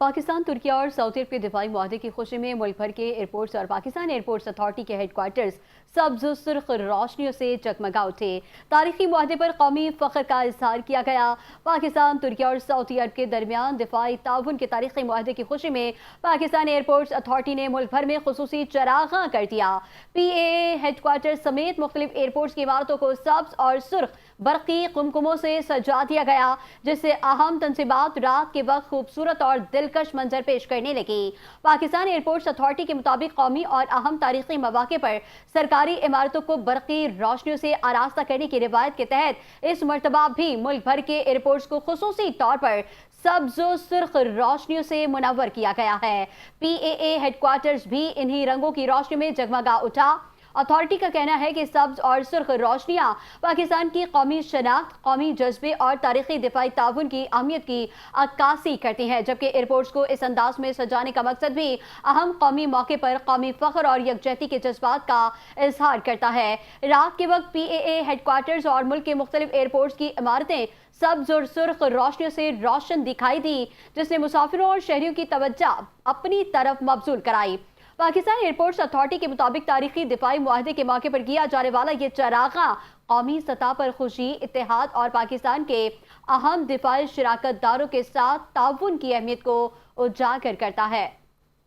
पाकिस्तान, तुर्की और सऊदी अरब के दिफाई मुआहदे की खुशी में मुल्क भर के एयरपोर्ट्स और पाकिस्तान एयरपोर्ट्स अथॉरिटी के हेडक्वार्टर्स सब्ज सुर्ख रोशनियों से जगमगा उठे। तारीखी मुआहदे पर कौमी फख्र का इजहार किया गया। पाकिस्तान, तुर्की और सऊदी अरब के दरमियान दिफाई ताउन के तारीखी मुआहदे की खुशी में पाकिस्तान एयरपोर्ट्स अथॉरिटी ने मुल्क भर में खुसूसी चरागां कर दिया। PAA हेडक्वार्टर समेत मुख्तलिफ एयरपोर्ट्स की इमारतों को सब्ज और सुर्ख बरकी कुमकुमों से सजा दिया गया, जिससे अहम तनसीबात रात के वक्त खूबसूरत और दिलकश मंजर पेश करने लगी। पाकिस्तान एयरपोर्ट्स अथॉरिटी के मुताबिक कौमी और अहम तारीखी मौके पर सरकारी इमारतों को बरकी रोशनियों से आरास्ता करने की रिवायत के तहत इस मरतबा भी मुल्क भर के एयरपोर्ट्स को खुसूसी तौर पर सब्ज सुर्ख रोशनियों से मुनव्वर किया गया है। PAA हेडक्वार्टर्स भी इन्हीं रंगों की रोशनी में जगमगा उठा। अथॉरिटी का कहना है कि सब्ज और सुर्ख रोशनियां पाकिस्तान की कौमी शनाख्त, कौमी जज्बे और तारीखी दिफाई ताउन की अहमियत की अक्कासी करती हैं, जबकि एयरपोर्ट्स को इस अंदाज में सजाने का मकसद भी अहम कौमी मौके पर कौमी फख्र और यकजहती के जज्बात का इजहार करता है। रात के वक्त PAA हेडक्वार्टर्स और मुल्क के मुख्तलिफ एयरपोर्ट्स की इमारतें सब्ज और सुर्ख रोशनियों से रोशन दिखाई दी, जिसने मुसाफिरों और शहरियों की तवज्जो अपनी तरफ मबजूल कराई। पाकिस्तान एयरपोर्ट्स अथॉरिटी के मुताबिक तारीखी दिफाई मुआहदे के मौके पर किया जाने वाला ये चरागां कौमी सतह पर खुशी, इत्तेहाद और पाकिस्तान के अहम दिफाई शराकत दारों के साथ ताउन की अहमियत को उजागर करता है।